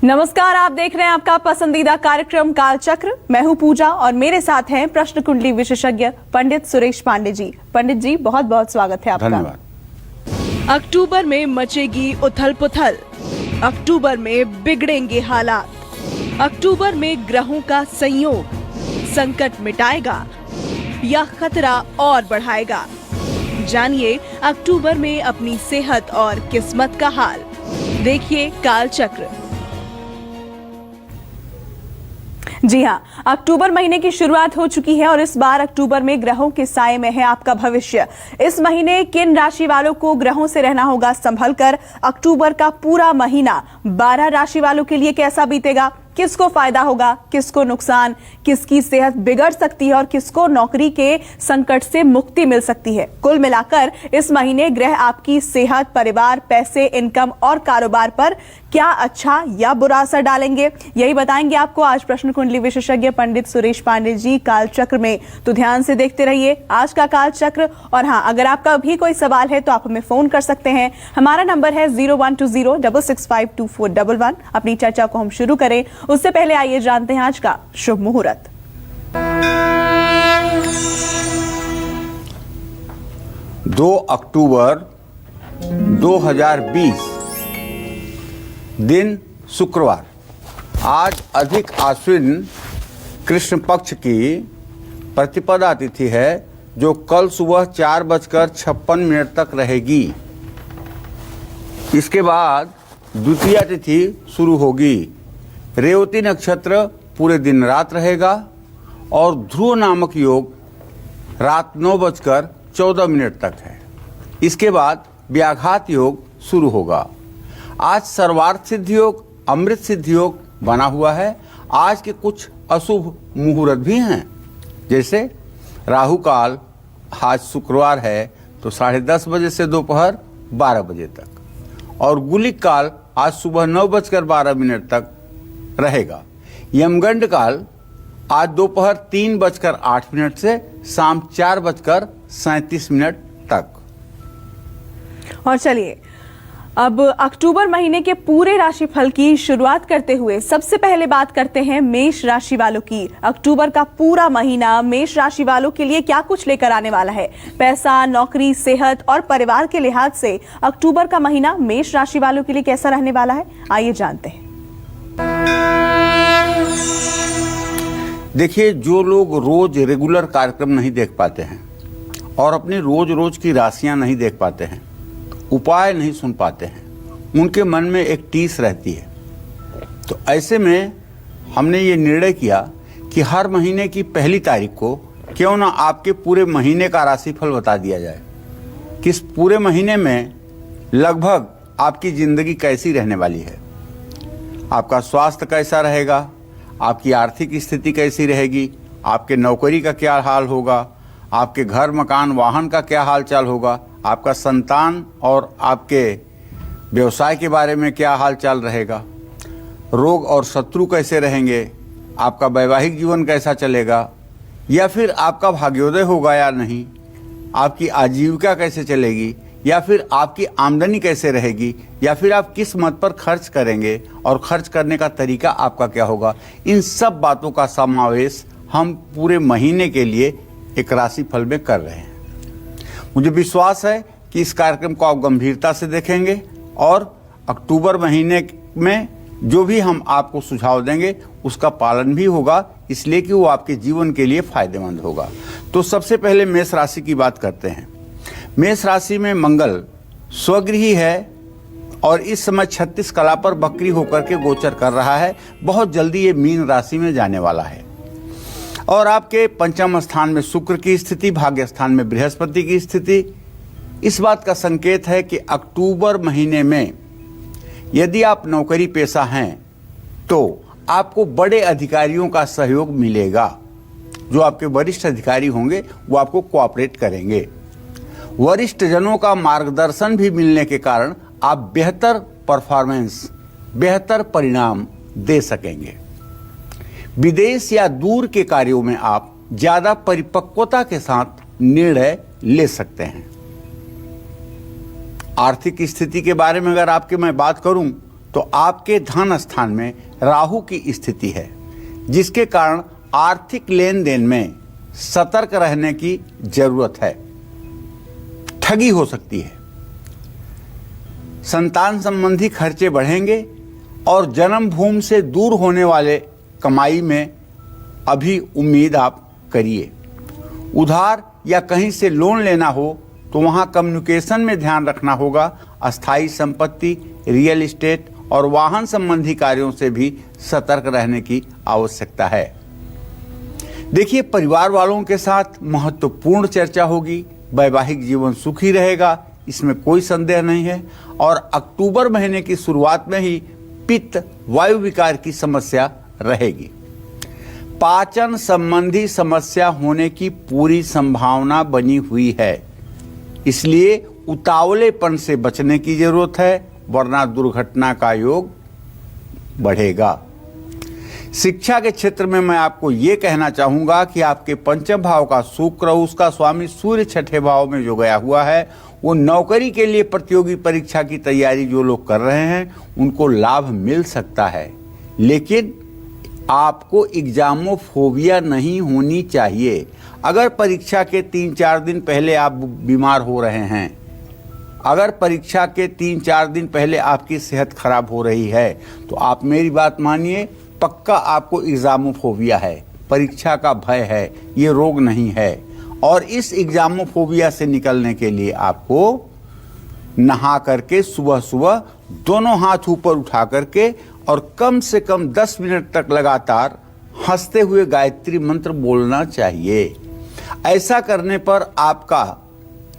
नमस्कार, आप देख रहे हैं आपका पसंदीदा कार्यक्रम कालचक्र। मैं हूं पूजा और मेरे साथ हैं प्रश्न कुंडली विशेषज्ञ पंडित सुरेश पांडे जी। पंडित जी, बहुत बहुत स्वागत है आपका। धन्यवाद। अक्टूबर में मचेगी उथल पुथल, अक्टूबर में बिगड़ेंगे हालात, अक्टूबर में ग्रहों का संयोग संकट मिटाएगा या खतरा और बढ़ाएगा। जानिए अक्टूबर में अपनी सेहत और किस्मत का हाल। देखिए कालचक्र। जी हाँ, अक्टूबर महीने की शुरुआत हो चुकी है और इस बार अक्टूबर में ग्रहों के साए में है आपका भविष्य। इस महीने किन राशि वालों को ग्रहों से रहना होगा संभल कर। अक्टूबर का पूरा महीना 12 राशि वालों के लिए कैसा बीतेगा, किसको फायदा होगा, किसको नुकसान, किसकी सेहत बिगड़ सकती है और किसको नौकरी के संकट से मुक्ति मिल सकती है। कुल मिलाकर इस महीने ग्रह आपकी सेहत, परिवार, पैसे, इनकम और कारोबार पर क्या अच्छा या बुरा असर डालेंगे, यही बताएंगे आपको आज प्रश्न कुंडली विशेषज्ञ पंडित सुरेश पांडे जी कालचक्र में। तो ध्यान से देखते रहिए आज का कालचक्र। और हाँ, अगर आपका भी कोई सवाल है तो आप हमें फोन कर सकते हैं। हमारा नंबर है 0120665241। अपनी चर्चा को हम शुरू करें उससे पहले आइए जानते हैं आज का शुभ मुहूर्त। 2 अक्टूबर 2020 दिन शुक्रवार। आज अधिक आश्विन कृष्ण पक्ष की प्रतिपदा तिथि है जो कल सुबह 4:56 तक रहेगी। इसके बाद द्वितीया तिथि शुरू होगी। रेवती नक्षत्र पूरे दिन रात रहेगा और ध्रुव नामक योग रात 9:14 तक है। इसके बाद व्याघात योग शुरू होगा। आज सर्वार्थ सिद्धि योग, अमृत सिद्धि योग बना हुआ है। आज के कुछ अशुभ मुहूर्त भी हैं, जैसे राहु काल आज शुक्रवार है तो 10:30 बजे से दोपहर 12 बजे तक, और गुलिक काल आज सुबह 9:12 तक रहेगा। यमगंड काल आज दोपहर 3:08 से शाम 4:37 तक। और चलिए अब अक्टूबर महीने के पूरे राशिफल की शुरुआत करते हुए सबसे पहले बात करते हैं मेष राशि वालों की। अक्टूबर का पूरा महीना मेष राशि वालों के लिए क्या कुछ लेकर आने वाला है। पैसा, नौकरी, सेहत और परिवार के लिहाज से अक्टूबर का महीना मेष राशि वालों के लिए कैसा रहने वाला है, आइए जानते हैं। देखिए, जो लोग रोज रेगुलर कार्यक्रम नहीं देख पाते हैं और अपनी रोज रोज की राशियां नहीं देख पाते हैं, उपाय नहीं सुन पाते हैं, उनके मन में एक टीस रहती है। तो ऐसे में हमने ये निर्णय किया कि हर महीने की पहली तारीख को क्यों ना आपके पूरे महीने का राशिफल बता दिया जाए। किस पूरे महीने में लगभग आपकी जिंदगी कैसी रहने वाली है, आपका स्वास्थ्य कैसा रहेगा, आपकी आर्थिक स्थिति कैसी रहेगी, आपके नौकरी का क्या हाल होगा, आपके घर, मकान, वाहन का क्या हाल चाल होगा, आपका संतान और आपके व्यवसाय के बारे में क्या हाल चाल रहेगा, रोग और शत्रु कैसे रहेंगे, आपका वैवाहिक जीवन कैसा चलेगा, या फिर आपका भाग्योदय होगा या नहीं, आपकी आजीविका कैसे चलेगी, या फिर आपकी आमदनी कैसे रहेगी, या फिर आप किस मत पर खर्च करेंगे और खर्च करने का तरीका आपका क्या होगा। इन सब बातों का समावेश हम पूरे महीने के लिए एक राशिफल में कर रहे हैं। मुझे विश्वास है कि इस कार्यक्रम को आप गंभीरता से देखेंगे और अक्टूबर महीने में जो भी हम आपको सुझाव देंगे उसका पालन भी होगा, इसलिए कि वो आपके जीवन के लिए फायदेमंद होगा। तो सबसे पहले मेष राशि की बात करते हैं। मेष राशि में मंगल स्वगृही है और इस समय 36 कला पर बकरी होकर के गोचर कर रहा है। बहुत जल्दी ये मीन राशि में जाने वाला है। और आपके पंचम स्थान में शुक्र की स्थिति, भाग्य स्थान में बृहस्पति की स्थिति इस बात का संकेत है कि अक्टूबर महीने में यदि आप नौकरी पेशा हैं तो आपको बड़े अधिकारियों का सहयोग मिलेगा। जो आपके वरिष्ठ अधिकारी होंगे वो आपको कोऑपरेट करेंगे। वरिष्ठ जनों का मार्गदर्शन भी मिलने के कारण आप बेहतर परफॉर्मेंस, बेहतर परिणाम दे सकेंगे। विदेश या दूर के कार्यों में आप ज्यादा परिपक्वता के साथ निर्णय ले सकते हैं। आर्थिक स्थिति के बारे में अगर आपकी मैं बात करूं तो आपके धन स्थान में राहु की स्थिति है, जिसके कारण आर्थिक लेन देन में सतर्क रहने की जरूरत है। ठगी हो सकती है, संतान संबंधी खर्चे बढ़ेंगे और जन्म भूमि से दूर होने वाले कमाई में अभी उम्मीद आप करिए। उधार या कहीं से लोन लेना हो तो वहां कम्युनिकेशन में ध्यान रखना होगा। अस्थायी संपत्ति, रियल एस्टेट और वाहन संबंधी कार्यों से भी सतर्क रहने की आवश्यकता है। देखिए, परिवार वालों के साथ महत्वपूर्ण चर्चा होगी। वैवाहिक जीवन सुखी रहेगा, इसमें कोई संदेह नहीं है। और अक्टूबर महीने की शुरुआत में ही पित्त वायु विकार की समस्या रहेगी। पाचन संबंधी समस्या होने की पूरी संभावना बनी हुई है, इसलिए उतावलेपन से बचने की जरूरत है, वरना दुर्घटना का योग बढ़ेगा। शिक्षा के क्षेत्र में मैं आपको ये कहना चाहूंगा कि आपके पंचम भाव का शुक्र, उसका स्वामी सूर्य छठे भाव में जो गया हुआ है, वो नौकरी के लिए प्रतियोगी परीक्षा की तैयारी जो लोग कर रहे हैं उनको लाभ मिल सकता है। लेकिन आपको एग्जामोफोबिया नहीं होनी चाहिए। अगर परीक्षा के 3-4 दिन पहले आप बीमार हो रहे हैं, अगर परीक्षा के 3-4 दिन पहले आपकी सेहत खराब हो रही है, तो आप मेरी बात मानिए, पक्का आपको एग्जामोफोबिया है, परीक्षा का भय है, ये रोग नहीं है। और इस एग्जामोफोबिया से निकलने के लिए आपको नहा करके सुबह सुबह दोनों हाथ ऊपर उठा करके और कम से कम 10 मिनट तक लगातार हंसते हुए गायत्री मंत्र बोलना चाहिए। ऐसा करने पर आपका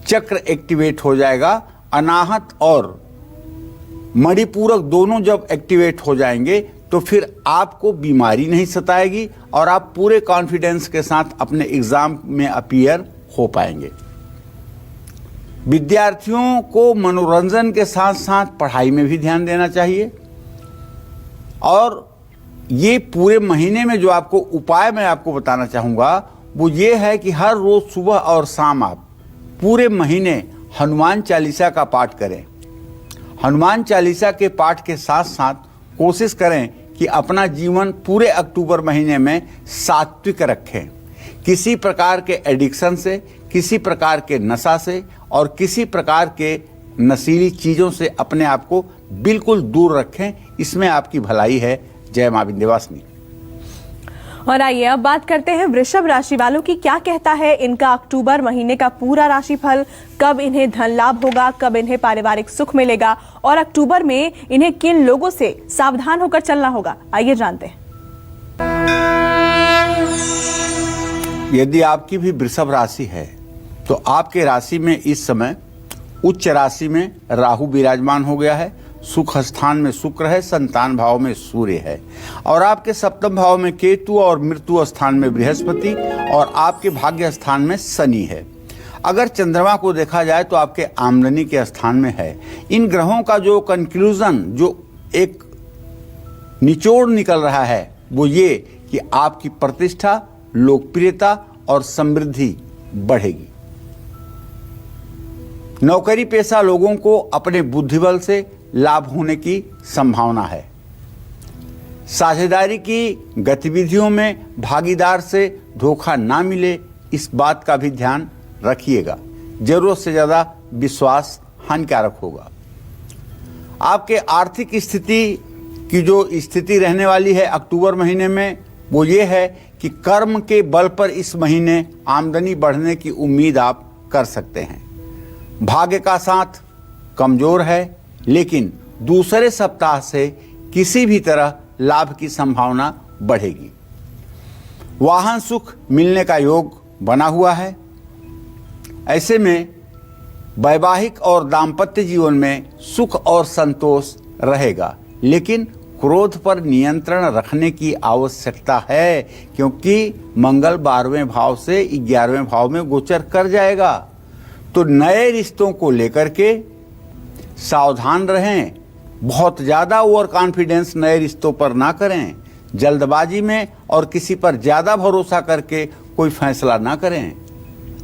चक्र एक्टिवेट हो जाएगा। अनाहत और मणिपूरक दोनों जब एक्टिवेट हो जाएंगे तो फिर आपको बीमारी नहीं सताएगी और आप पूरे कॉन्फिडेंस के साथ अपने एग्जाम में अपीयर हो पाएंगे। विद्यार्थियों को मनोरंजन के साथ साथ पढ़ाई में भी ध्यान देना चाहिए। और ये पूरे महीने में जो आपको उपाय मैं आपको बताना चाहूंगा वो ये है कि हर रोज सुबह और शाम आप पूरे महीने हनुमान चालीसा का पाठ करें। हनुमान चालीसा के पाठ के साथ साथ कोशिश करें कि अपना जीवन पूरे अक्टूबर महीने में सात्विक रखें। किसी प्रकार के एडिक्शन से, किसी प्रकार के नशा से और किसी प्रकार के नशीली चीज़ों से अपने आप को बिल्कुल दूर रखें। इसमें आपकी भलाई है। जय मां विंध्यवासिनी। और आइए अब बात करते हैं वृषभ राशि वालों की। क्या कहता है इनका अक्टूबर महीने का पूरा राशिफल, कब इन्हें धन लाभ होगा, कब इन्हें पारिवारिक सुख मिलेगा और अक्टूबर में इन्हें किन लोगों से सावधान होकर चलना होगा, आइए जानते हैं। यदि आपकी भी वृषभ राशि है तो आपके राशि में इस समय उच्च राशि में राहु विराजमान हो गया है, सुख स्थान में शुक्र है, संतान भाव में सूर्य है और आपके सप्तम भाव में केतु और मृत्यु स्थान में बृहस्पति और आपके भाग्य स्थान में शनि है। अगर चंद्रमा को देखा जाए तो आपके आमदनी के स्थान में है। इन ग्रहों का जो कंक्लूजन, जो एक निचोड़ निकल रहा है वो ये कि आपकी प्रतिष्ठा, लोकप्रियता और समृद्धि बढ़ेगी। नौकरी पेशा लोगों को अपने बुद्धिबल से लाभ होने की संभावना है। साझेदारी की गतिविधियों में भागीदार से धोखा ना मिले, इस बात का भी ध्यान रखिएगा। जरूरत से ज्यादा विश्वास हानिकारक होगा। आपके आर्थिक स्थिति की जो स्थिति रहने वाली है अक्टूबर महीने में वो ये है कि कर्म के बल पर इस महीने आमदनी बढ़ने की उम्मीद आप कर सकते हैं। भाग्य का साथ कमजोर है, लेकिन दूसरे सप्ताह से किसी भी तरह लाभ की संभावना बढ़ेगी। वाहन सुख मिलने का योग बना हुआ है। ऐसे में वैवाहिक और दाम्पत्य जीवन में सुख और संतोष रहेगा, लेकिन क्रोध पर नियंत्रण रखने की आवश्यकता है, क्योंकि मंगल 12वें भाव से 11वें भाव में गोचर कर जाएगा। तो नए रिश्तों को लेकर के सावधान रहें। बहुत ज़्यादा ओवर कॉन्फिडेंस नए रिश्तों पर ना करें। जल्दबाजी में और किसी पर ज़्यादा भरोसा करके कोई फैसला ना करें।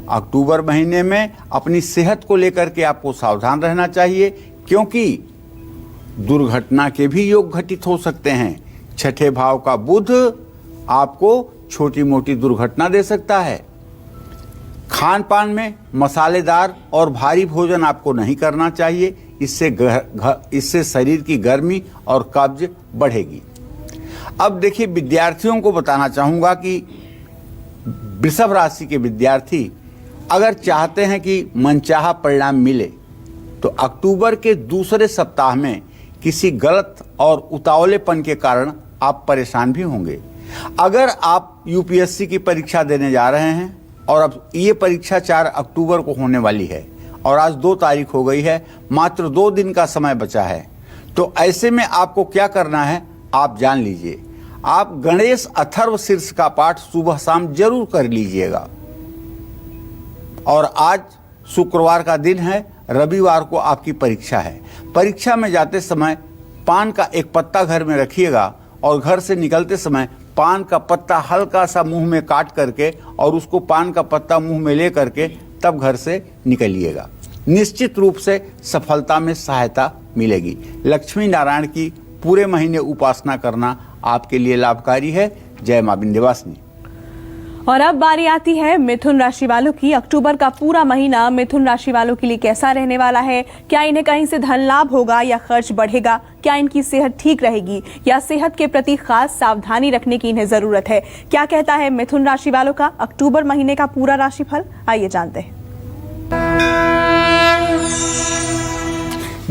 अक्टूबर महीने में अपनी सेहत को लेकर के आपको सावधान रहना चाहिए, क्योंकि दुर्घटना के भी योग घटित हो सकते हैं। छठे भाव का बुध आपको छोटी मोटी दुर्घटना दे सकता है। खान पान में मसालेदार और भारी भोजन आपको नहीं करना चाहिए, इससे शरीर की गर्मी और कब्ज बढ़ेगी। अब देखिए, विद्यार्थियों को बताना चाहूँगा कि वृषभ राशि के विद्यार्थी अगर चाहते हैं कि मनचाहा परिणाम मिले तो अक्टूबर के दूसरे सप्ताह में किसी गलत और उतावलेपन के कारण आप परेशान भी होंगे। अगर आप यूपीएससी की परीक्षा देने जा रहे हैं और अब ये परीक्षा 4 अक्टूबर को होने वाली है और आज 2 तारीख हो गई है, मात्र 2 दिन का समय बचा है, तो ऐसे में आपको क्या करना है आप जान लीजिए। आप गणेश अथर्व शीर्ष का पाठ सुबह शाम जरूर कर लीजिएगा। और आज शुक्रवार का दिन है, रविवार को आपकी परीक्षा है। परीक्षा में जाते समय पान का एक पत्ता घर में रखिएगा और घर से निकलते समय पान का पत्ता हल्का सा मुंह में काट करके और उसको पान का पत्ता मुंह में ले करके तब घर से निकलिएगा। निश्चित रूप से सफलता में सहायता मिलेगी। लक्ष्मी नारायण की पूरे महीने उपासना करना आपके लिए लाभकारी है। जय मां विंध्यवासिनी। और अब बारी आती है मिथुन राशि वालों की। अक्टूबर का पूरा महीना मिथुन राशि वालों के लिए कैसा रहने वाला है? क्या इन्हें कहीं से धन लाभ होगा या खर्च बढ़ेगा? क्या इनकी सेहत ठीक रहेगी या सेहत के प्रति खास सावधानी रखने की इन्हें जरूरत है? क्या कहता है मिथुन राशि वालों का अक्टूबर महीने का पूरा राशिफल? आइए जानते हैं।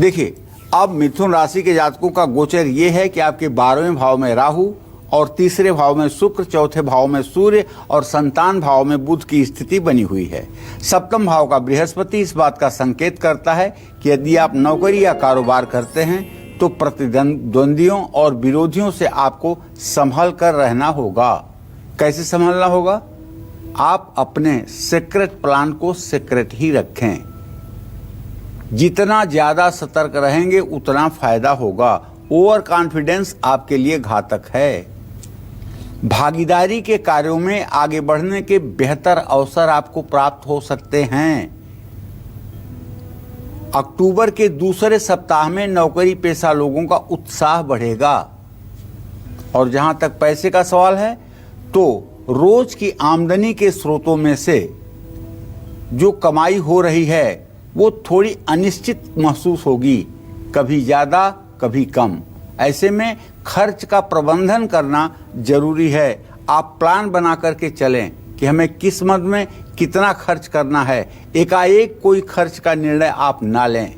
देखिए, अब मिथुन राशि के जातकों का गोचर ये है कि आपके 12वें भाव में राहु और तीसरे भाव में शुक्र, चौथे भाव में सूर्य और संतान भाव में बुध की स्थिति बनी हुई है। सप्तम भाव का बृहस्पति इस बात का संकेत करता है कि यदि आप नौकरी या कारोबार करते हैं तो प्रतिद्वंदियों और विरोधियों से आपको संभल कर रहना होगा। कैसे संभलना होगा? आप अपने सीक्रेट प्लान को सीक्रेट ही रखें। जितना ज्यादा सतर्क रहेंगे उतना फायदा होगा। ओवर कॉन्फिडेंस आपके लिए घातक है। भागीदारी के कार्यों में आगे बढ़ने के बेहतर अवसर आपको प्राप्त हो सकते हैं। अक्टूबर के दूसरे सप्ताह में नौकरी पेशा लोगों का उत्साह बढ़ेगा। और जहां तक पैसे का सवाल है तो रोज की आमदनी के स्रोतों में से जो कमाई हो रही है वो थोड़ी अनिश्चित महसूस होगी, कभी ज्यादा कभी कम। ऐसे में खर्च का प्रबंधन करना जरूरी है। आप प्लान बना करके चलें कि हमें किस मद में कितना खर्च करना है। एकाएक कोई खर्च का निर्णय आप ना लें।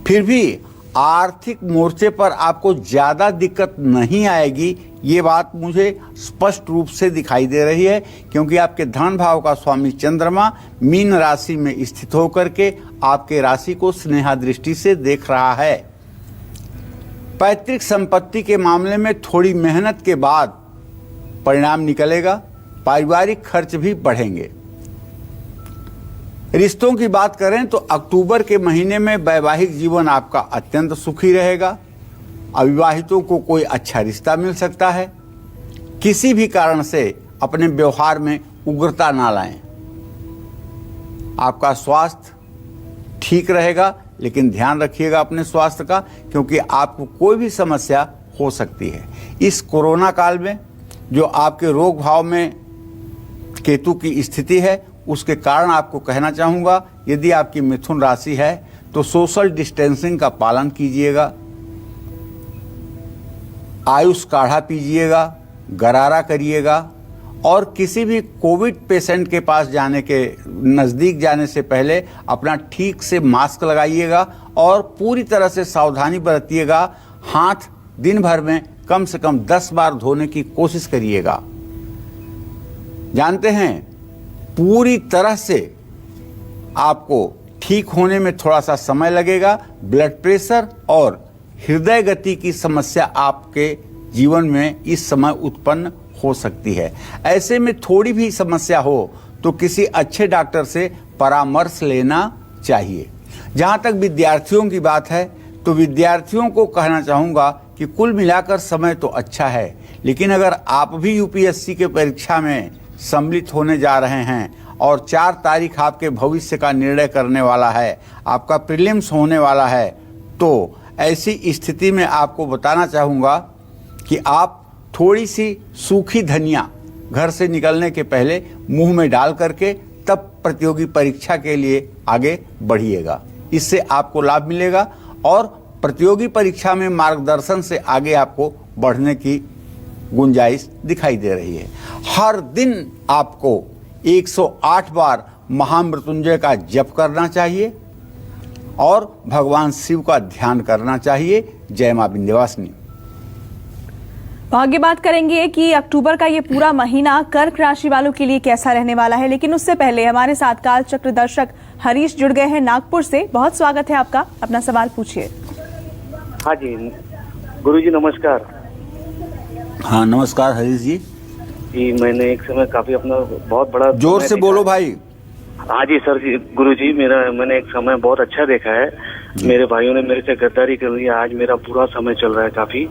फिर भी आर्थिक मोर्चे पर आपको ज्यादा दिक्कत नहीं आएगी, ये बात मुझे स्पष्ट रूप से दिखाई दे रही है, क्योंकि आपके धन भाव का स्वामी चंद्रमा मीन राशि में स्थित होकर के आपके राशि को स्नेहा दृष्टि से देख रहा है। पैतृक संपत्ति के मामले में थोड़ी मेहनत के बाद परिणाम निकलेगा। पारिवारिक खर्च भी बढ़ेंगे। रिश्तों की बात करें तो अक्टूबर के महीने में वैवाहिक जीवन आपका अत्यंत सुखी रहेगा। अविवाहितों को कोई अच्छा रिश्ता मिल सकता है। किसी भी कारण से अपने व्यवहार में उग्रता ना लाएं। आपका स्वास्थ्य ठीक रहेगा, लेकिन ध्यान रखिएगा अपने स्वास्थ्य का, क्योंकि आपको कोई भी समस्या हो सकती है। इस कोरोना काल में जो आपके रोग भाव में केतु की स्थिति है, उसके कारण आपको कहना चाहूँगा, यदि आपकी मिथुन राशि है तो सोशल डिस्टेंसिंग का पालन कीजिएगा, आयुष काढ़ा पीजिएगा, गरारा करिएगा और किसी भी कोविड पेशेंट के पास जाने के नज़दीक जाने से पहले अपना ठीक से मास्क लगाइएगा और पूरी तरह से सावधानी बरतिएगा। हाथ दिन भर में कम से कम 10 बार धोने की कोशिश करिएगा। जानते हैं, पूरी तरह से आपको ठीक होने में थोड़ा सा समय लगेगा। ब्लड प्रेशर और हृदय गति की समस्या आपके जीवन में इस समय उत्पन्न हो सकती है। ऐसे में थोड़ी भी समस्या हो तो किसी अच्छे डॉक्टर से परामर्श लेना चाहिए। जहाँ तक विद्यार्थियों की बात है तो विद्यार्थियों को कहना चाहूँगा कि कुल मिलाकर समय तो अच्छा है, लेकिन अगर आप भी यूपीएससी के परीक्षा में सम्मिलित होने जा रहे हैं और 4 तारीख आपके भविष्य का निर्णय करने वाला है, आपका प्रीलिम्स होने वाला है, तो ऐसी स्थिति में आपको बताना चाहूँगा कि आप थोड़ी सी सूखी धनिया घर से निकलने के पहले मुंह में डाल करके तब प्रतियोगी परीक्षा के लिए आगे बढ़िएगा। इससे आपको लाभ मिलेगा और प्रतियोगी परीक्षा में मार्गदर्शन से आगे आपको बढ़ने की गुंजाइश दिखाई दे रही है। हर दिन आपको 108 बार महामृत्युंजय का जप करना चाहिए और भगवान शिव का ध्यान करना चाहिए। जय मां विंध्यवासिनी। आगे बात करेंगे कि अक्टूबर का ये पूरा महीना कर्क राशि वालों के लिए कैसा रहने वाला है, लेकिन उससे पहले हमारे साथ काल चक्र दर्शक हरीश जुड़ गए हैं नागपुर से। बहुत स्वागत है आपका, अपना सवाल पूछिए। हाँ जी गुरुजी नमस्कार। हाँ नमस्कार हरीश जी। जी मैंने एक समय काफी अपना बहुत बड़ा जोर से बोलो भाई। हाँ जी सर जी गुरुजी मैंने एक समय बहुत अच्छा देखा है। मेरे भाइयों ने मेरे से गद्दारी कर लिया, आज मेरा बुरा समय चल रहा है काफी।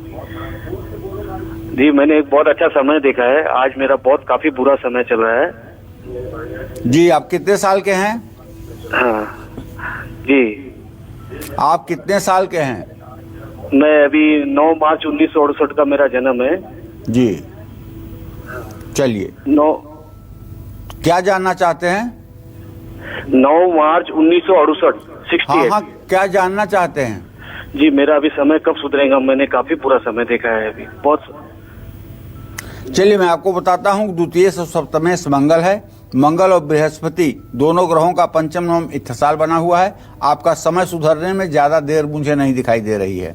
जी मैंने एक बहुत अच्छा समय देखा है, आज मेरा काफी बुरा समय चल रहा है। जी आप कितने साल के हैं? हाँ जी आप कितने साल के हैं? मैं अभी 9 मार्च 1968 का मेरा जन्म है। जी चलिए 9 क्या जानना चाहते हैं? 9 मार्च 1968 68। हाँ क्या जानना चाहते हैं? जी मेरा अभी समय कब सुधरेगा? मैंने काफी पूरा समय देखा है अभी बहुत। चलिए मैं आपको बताता हूँ। द्वितीय सप्तमेश मंगल है। मंगल और बृहस्पति दोनों ग्रहों का पंचम नवम इत्थसाल बना हुआ है। आपका समय सुधरने में ज्यादा देर मुझे नहीं दिखाई दे रही है।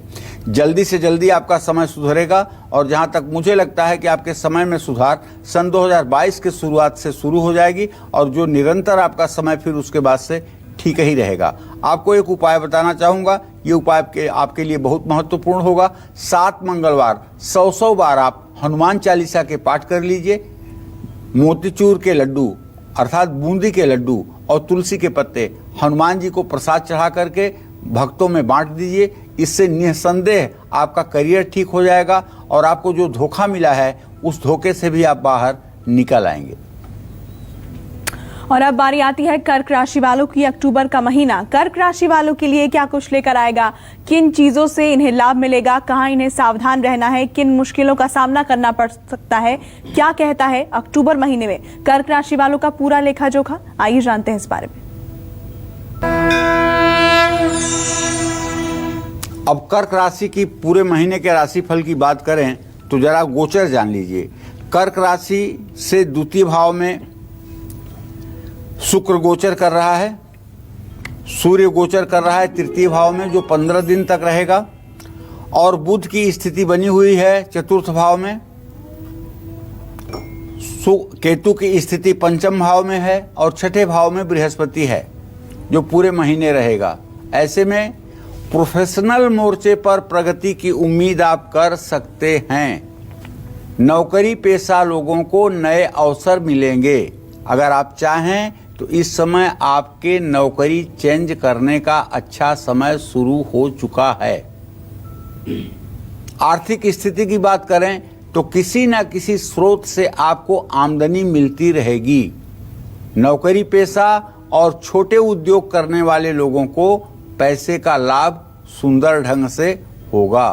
जल्दी से जल्दी आपका समय सुधरेगा और जहां तक मुझे लगता है कि आपके समय में सुधार सन 2022 के शुरुआत से शुरू हो जाएगी और जो निरंतर आपका समय फिर उसके बाद से ठीक ही रहेगा। आपको एक उपाय बताना चाहूंगा। ये उपाय आपके लिए बहुत महत्वपूर्ण होगा। 7 मंगलवार 100 बार आप हनुमान चालीसा के पाठ कर लीजिए। मोतीचूर के लड्डू अर्थात बूंदी के लड्डू और तुलसी के पत्ते हनुमान जी को प्रसाद चढ़ा करके भक्तों में बांट दीजिए। इससे निसंदेह आपका करियर ठीक हो जाएगा और आपको जो धोखा मिला है उस धोखे से भी आप बाहर निकल आएंगे। और अब बारी आती है कर्क राशि वालों की। अक्टूबर का महीना कर्क राशि वालों के लिए क्या कुछ लेकर आएगा, किन चीजों से इन्हें लाभ मिलेगा, कहां इन्हें सावधान रहना है, किन मुश्किलों का सामना करना पड़ सकता है, क्या कहता है अक्टूबर महीने में कर्क राशि वालों का पूरा लेखा जोखा, आइए जानते हैं इस बारे में। अब कर्क राशि की पूरे महीने के राशिफल की बात करें तो जरा गोचर जान लीजिए। कर्क राशि से द्वितीय भाव में शुक्र गोचर कर रहा है, सूर्य गोचर कर रहा है तृतीय भाव में जो 15 दिन तक रहेगा और बुध की स्थिति बनी हुई है चतुर्थ भाव में। केतु की स्थिति पंचम भाव में है और छठे भाव में बृहस्पति है जो पूरे महीने रहेगा। ऐसे में प्रोफेशनल मोर्चे पर प्रगति की उम्मीद आप कर सकते हैं। नौकरी पेशा लोगों को नए अवसर मिलेंगे। अगर आप चाहें तो इस समय आपके नौकरी चेंज करने का अच्छा समय शुरू हो चुका है। आर्थिक स्थिति की बात करें तो किसी न किसी स्रोत से आपको आमदनी मिलती रहेगी। नौकरी पेशा और छोटे उद्योग करने वाले लोगों को पैसे का लाभ सुंदर ढंग से होगा।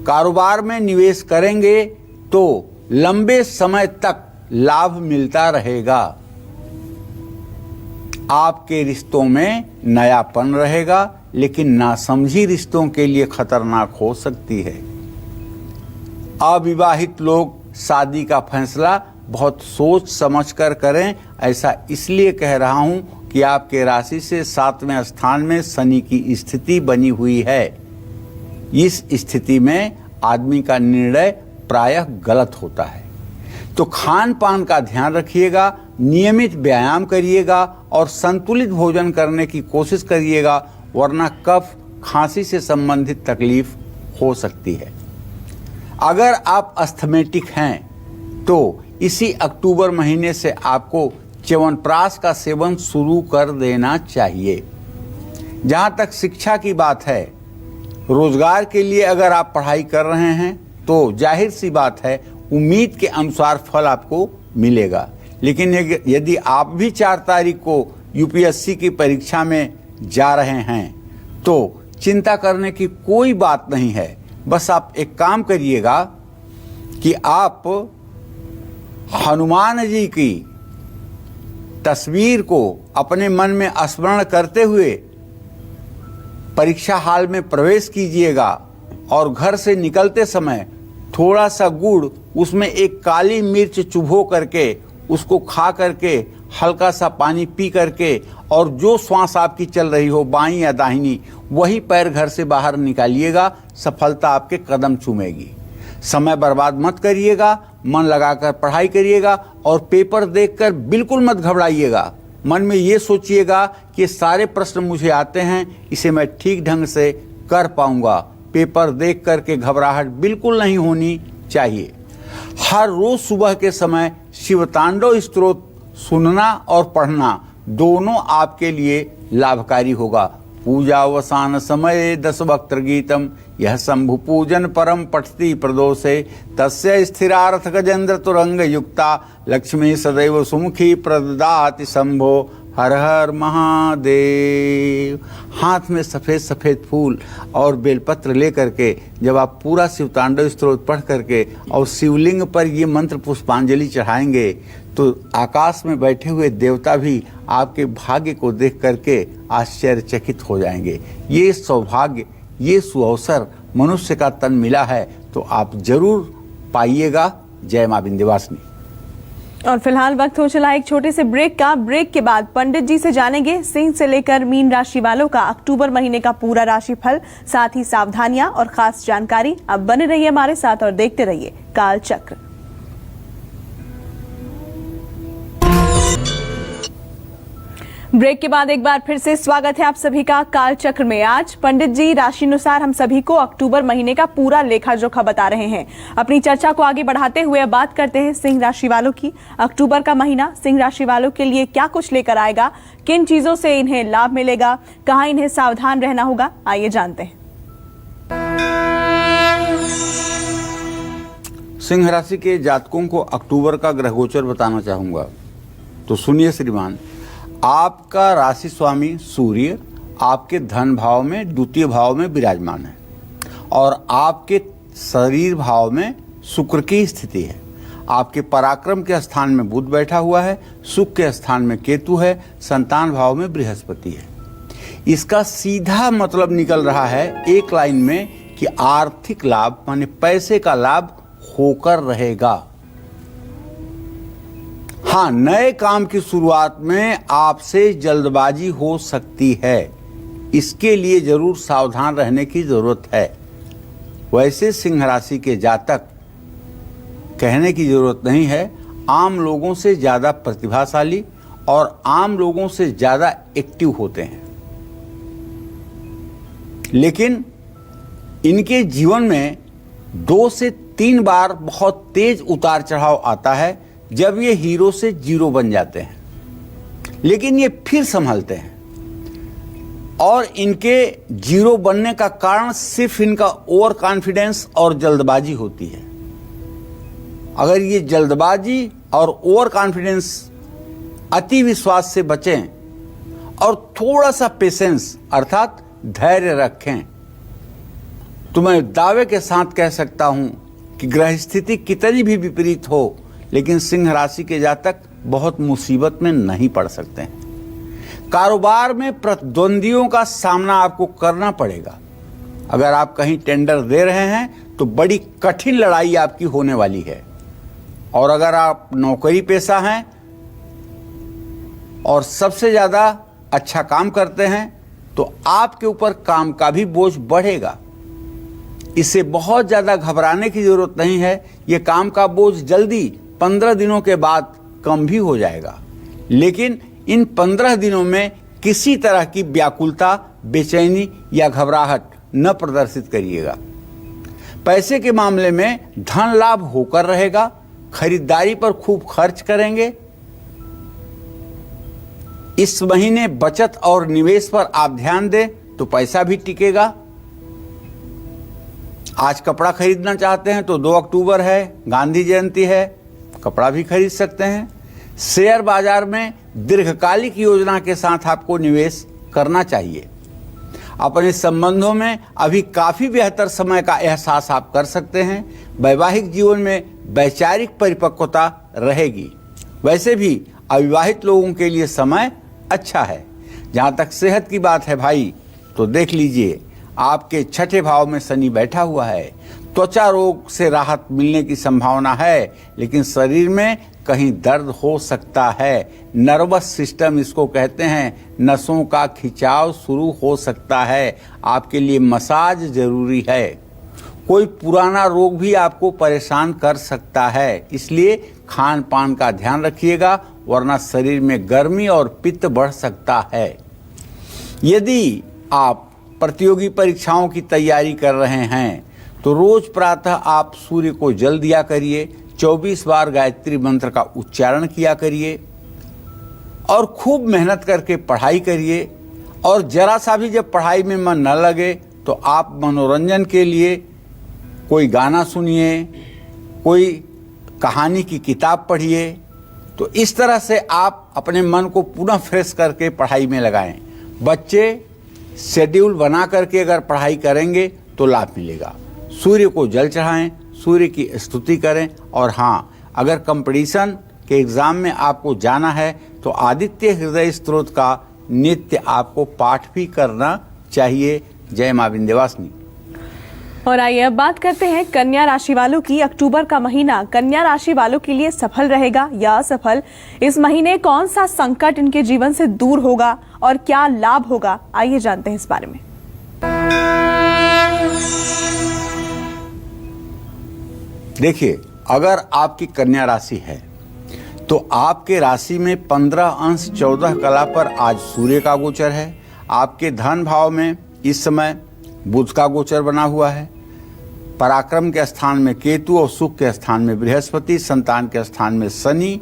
कारोबार में निवेश करेंगे तो लंबे समय तक लाभ मिलता रहेगा। आपके रिश्तों में नयापन रहेगा लेकिन नासमझी रिश्तों के लिए खतरनाक हो सकती है। अविवाहित लोग शादी का फैसला बहुत सोच समझकर करें। ऐसा इसलिए कह रहा हूं कि आपके राशि से 7वें स्थान में शनि की स्थिति बनी हुई है। इस स्थिति में आदमी का निर्णय प्रायः गलत होता है। तो खान पान का ध्यान रखिएगा, नियमित व्यायाम करिएगा और संतुलित भोजन करने की कोशिश करिएगा, वरना कफ खांसी से संबंधित तकलीफ हो सकती है। अगर आप अस्थमेटिक हैं तो इसी अक्टूबर महीने से आपको च्यवनप्राश का सेवन शुरू कर देना चाहिए। जहां तक शिक्षा की बात है, रोजगार के लिए अगर आप पढ़ाई कर रहे हैं तो जाहिर सी बात है उम्मीद के अनुसार फल आपको मिलेगा। लेकिन यदि आप भी 4 तारीख को यूपीएससी की परीक्षा में जा रहे हैं तो चिंता करने की कोई बात नहीं है। बस आप एक काम करिएगा कि आप हनुमान जी की तस्वीर को अपने मन में स्मरण करते हुए परीक्षा हॉल में प्रवेश कीजिएगा और घर से निकलते समय थोड़ा सा गुड़, उसमें एक काली मिर्च चुभो करके उसको खा करके हल्का सा पानी पी करके और जो श्वास आपकी चल रही हो बाईं या दाहिनी वही पैर घर से बाहर निकालिएगा। सफलता आपके कदम चूमेगी। समय बर्बाद मत करिएगा, मन लगाकर पढ़ाई करिएगा और पेपर देखकर बिल्कुल मत घबराइएगा। मन में ये सोचिएगा कि ये सारे प्रश्न मुझे आते हैं, इसे मैं ठीक ढंग से कर पाऊंगा। पेपर देख करके घबराहट बिल्कुल नहीं होनी चाहिए। हर रोज सुबह के समय शिवतांडव स्तोत्र सुनना और पढ़ना दोनों आपके लिए लाभकारी होगा। पूजा अवसान समय 10 वक्त्र गीतम यह शंभु पूजन परम पठती प्रदोषे तस्य स्थिरार्थ गजेंद्र तुरंग युक्ता लक्ष्मी सदैव सुमुखी प्रददाति शंभो हर हर महादेव। हाथ में सफ़ेद सफ़ेद फूल और बेलपत्र लेकर के जब आप पूरा शिवतांडव स्तोत्र पढ़ करके और शिवलिंग पर ये मंत्र पुष्पांजलि चढ़ाएंगे तो आकाश में बैठे हुए देवता भी आपके भाग्य को देख करके आश्चर्यचकित हो जाएंगे। ये सौभाग्य, ये सुअवसर मनुष्य का तन मिला है तो आप जरूर पाइएगा। जय मां विंध्यवासिनी। और फिलहाल वक्त हो चला एक छोटे से ब्रेक का। ब्रेक के बाद पंडित जी से जानेंगे सिंह से लेकर मीन राशि वालों का अक्टूबर महीने का पूरा राशिफल, साथ ही सावधानियां और खास जानकारी। अब बने रहिए हमारे साथ और देखते रहिए काल चक्र। ब्रेक के बाद एक बार फिर से स्वागत है आप सभी का काल चक्र में। आज पंडित जी राशि अनुसार हम सभी को अक्टूबर महीने का पूरा लेखा जोखा बता रहे हैं। अपनी चर्चा को आगे बढ़ाते हुए अब बात करते हैं सिंह राशि वालों की। अक्टूबर का महीना सिंह राशि वालों के लिए क्या कुछ लेकर आएगा, किन चीजों से इन्हें लाभ मिलेगा, कहां इन्हें सावधान रहना होगा, आइए जानते हैं। सिंह राशि के जातकों को अक्टूबर का ग्रह गोचर बताना चाहूंगा। तो सुनिए श्रीमान, आपका राशि स्वामी सूर्य आपके धन भाव में द्वितीय भाव में विराजमान है और आपके शरीर भाव में शुक्र की स्थिति है। आपके पराक्रम के स्थान में बुध बैठा हुआ है, सुख के स्थान में केतु है, संतान भाव में बृहस्पति है। इसका सीधा मतलब निकल रहा है एक लाइन में कि आर्थिक लाभ माने पैसे का लाभ होकर रहेगा। हाँ, नए काम की शुरुआत में आपसे जल्दबाजी हो सकती है, इसके लिए जरूर सावधान रहने की जरूरत है। वैसे सिंह राशि के जातक कहने की जरूरत नहीं है, आम लोगों से ज्यादा प्रतिभाशाली और आम लोगों से ज्यादा एक्टिव होते हैं, लेकिन इनके जीवन में 2 से 3 बार बहुत तेज उतार चढ़ाव आता है जब ये हीरो से जीरो बन जाते हैं, लेकिन ये फिर संभलते हैं। और इनके जीरो बनने का कारण सिर्फ इनका ओवर कॉन्फिडेंस और जल्दबाजी होती है। अगर ये जल्दबाजी और ओवर कॉन्फिडेंस, अति विश्वास से बचें और थोड़ा सा पेशेंस अर्थात धैर्य रखें तो मैं दावे के साथ कह सकता हूं कि ग्रह स्थिति कितनी भी विपरीत हो, लेकिन सिंह राशि के जातक बहुत मुसीबत में नहीं पड़ सकते हैं। कारोबार में प्रतिद्वंदियों का सामना आपको करना पड़ेगा। अगर आप कहीं टेंडर दे रहे हैं तो बड़ी कठिन लड़ाई आपकी होने वाली है। और अगर आप नौकरी पेशा हैं और सबसे ज्यादा अच्छा काम करते हैं तो आपके ऊपर काम का भी बोझ बढ़ेगा। इससे बहुत ज्यादा घबराने की जरूरत नहीं है। यह काम का बोझ जल्दी 15 दिनों के बाद कम भी हो जाएगा, लेकिन इन 15 दिनों में किसी तरह की व्याकुलता, बेचैनी या घबराहट न प्रदर्शित करिएगा। पैसे के मामले में धन लाभ होकर रहेगा। खरीदारी पर खूब खर्च करेंगे। इस महीने बचत और निवेश पर आप ध्यान दें तो पैसा भी टिकेगा। आज कपड़ा खरीदना चाहते हैं तो 2 अक्टूबर है, गांधी जयंती है, कपड़ा भी खरीद सकते हैं। शेयर बाजार में दीर्घकालिक योजना के साथ आपको निवेश करना चाहिए। अपने संबंधों में अभी काफ़ी बेहतर समय का एहसास आप कर सकते हैं। वैवाहिक जीवन में वैचारिक परिपक्वता रहेगी। वैसे भी अविवाहित लोगों के लिए समय अच्छा है। जहाँ तक सेहत की बात है भाई, तो देख लीजिए, आपके छठे भाव में शनि बैठा हुआ है। त्वचा रोग से राहत मिलने की संभावना है, लेकिन शरीर में कहीं दर्द हो सकता है। नर्वस सिस्टम इसको कहते हैं, नसों का खिंचाव शुरू हो सकता है। आपके लिए मसाज जरूरी है। कोई पुराना रोग भी आपको परेशान कर सकता है, इसलिए खान पान का ध्यान रखिएगा, वरना शरीर में गर्मी और पित्त बढ़ सकता है। यदि आप प्रतियोगी परीक्षाओं की तैयारी कर रहे हैं तो रोज प्रातः आप सूर्य को जल दिया करिए, 24 बार गायत्री मंत्र का उच्चारण किया करिए और खूब मेहनत करके पढ़ाई करिए। और जरा सा भी जब पढ़ाई में मन न लगे तो आप मनोरंजन के लिए कोई गाना सुनिए, कोई कहानी की किताब पढ़िए। तो इस तरह से आप अपने मन को पुनः फ्रेश करके पढ़ाई में लगाएं। बच्चे शेड्यूल बना करके अगर पढ़ाई करेंगे तो लाभ मिलेगा। सूर्य को जल चढ़ाएं, सूर्य की स्तुति करें। और हाँ, अगर कंपटीशन के एग्जाम में आपको जाना है तो आदित्य हृदय स्तोत्र का नित्य आपको पाठ भी करना चाहिए। जय मां विंध्यवासिनी। और आइए अब बात करते हैं कन्या राशि वालों की। अक्टूबर का महीना कन्या राशि वालों के लिए सफल रहेगा या असफल? इस महीने कौन सा संकट इनके जीवन से दूर होगा और क्या लाभ होगा, आइए जानते हैं इस बारे में। देखिए, अगर आपकी कन्या राशि है तो आपके राशि में 15 अंश 14 कला पर आज सूर्य का गोचर है। आपके धन भाव में इस समय बुध का गोचर बना हुआ है। पराक्रम के स्थान में केतु और सुख के स्थान में बृहस्पति, संतान के स्थान में शनि,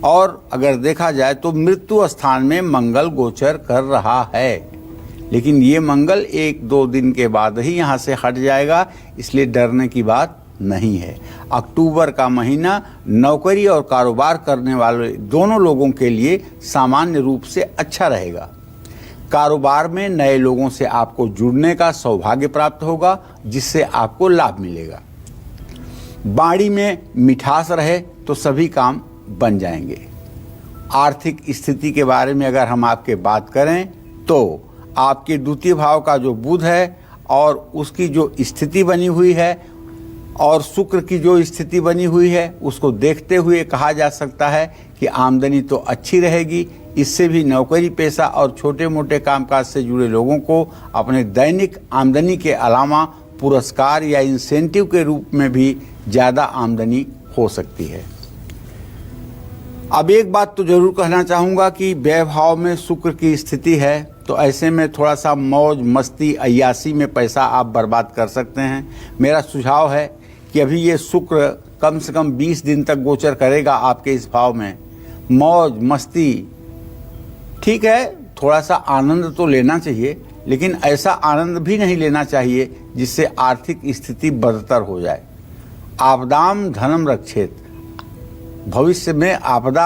और अगर देखा जाए तो मृत्यु स्थान में मंगल गोचर कर रहा है। लेकिन ये मंगल 1-2 दिन के बाद ही यहाँ से हट जाएगा, इसलिए डरने की बात नहीं है। अक्टूबर का महीना नौकरी और कारोबार करने वाले दोनों लोगों के लिए सामान्य रूप से अच्छा रहेगा। कारोबार में नए लोगों से आपको जुड़ने का सौभाग्य प्राप्त होगा, जिससे आपको लाभ मिलेगा। बाड़ी में मिठास रहे तो सभी काम बन जाएंगे। आर्थिक स्थिति के बारे में अगर हम आपके बात करें तो आपके द्वितीय भाव का जो बुध है और उसकी जो स्थिति बनी हुई है और शुक्र की जो स्थिति बनी हुई है, उसको देखते हुए कहा जा सकता है कि आमदनी तो अच्छी रहेगी। इससे भी नौकरी पेशा और छोटे मोटे कामकाज से जुड़े लोगों को अपने दैनिक आमदनी के अलावा पुरस्कार या इंसेंटिव के रूप में भी ज़्यादा आमदनी हो सकती है। अब एक बात तो जरूर कहना चाहूँगा कि व्यय भाव में शुक्र की स्थिति है, तो ऐसे में थोड़ा सा मौज मस्ती अय्यासी में पैसा आप बर्बाद कर सकते हैं। मेरा सुझाव है कि अभी ये शुक्र कम से कम 20 दिन तक गोचर करेगा आपके इस भाव में। मौज मस्ती ठीक है, थोड़ा सा आनंद तो लेना चाहिए, लेकिन ऐसा आनंद भी नहीं लेना चाहिए जिससे आर्थिक स्थिति बदतर हो जाए। आपदाम धनम रक्षेत, भविष्य में आपदा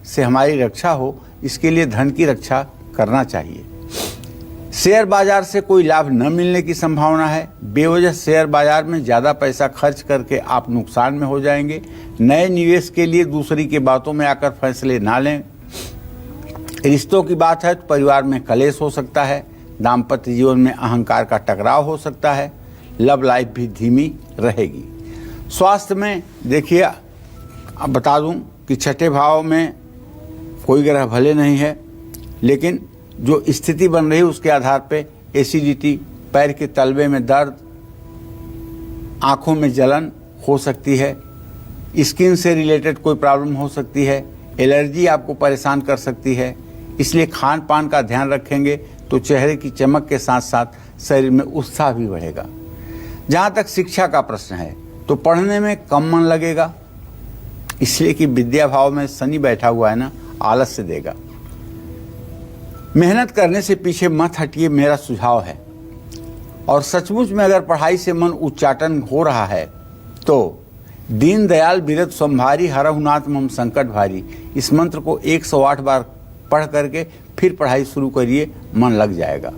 से हमारी रक्षा हो, इसके लिए धन की रक्षा करना चाहिए। शेयर बाजार से कोई लाभ न मिलने की संभावना है। बेवजह शेयर बाजार में ज़्यादा पैसा खर्च करके आप नुकसान में हो जाएंगे। नए निवेश के लिए दूसरी के बातों में आकर फैसले ना लें। रिश्तों की बात है तो परिवार में कलेश हो सकता है। दाम्पत्य जीवन में अहंकार का टकराव हो सकता है। लव लाइफ भी धीमी रहेगी। स्वास्थ्य में देखिए, अब बता दूं कि छठे भाव में कोई ग्रह भले नहीं है, लेकिन जो स्थिति बन रही है उसके आधार पे एसिडिटी, पैर के तलवे में दर्द, आंखों में जलन हो सकती है। स्किन से रिलेटेड कोई प्रॉब्लम हो सकती है। एलर्जी आपको परेशान कर सकती है। इसलिए खान पान का ध्यान रखेंगे तो चेहरे की चमक के साथ साथ शरीर में उत्साह भी बढ़ेगा। जहाँ तक शिक्षा का प्रश्न है तो पढ़ने में कम मन लगेगा, इसलिए कि विद्या भाव में शनि बैठा हुआ है ना, आलस्य देगा। मेहनत करने से पीछे मत हटिए, मेरा सुझाव है। और सचमुच में अगर पढ़ाई से मन उच्चाटन हो रहा है तो दीन दयाल बिरत संभारी हरहुनाथ मम संकट भारी, इस मंत्र को 108 बार पढ़ करके फिर पढ़ाई शुरू करिए, मन लग जाएगा।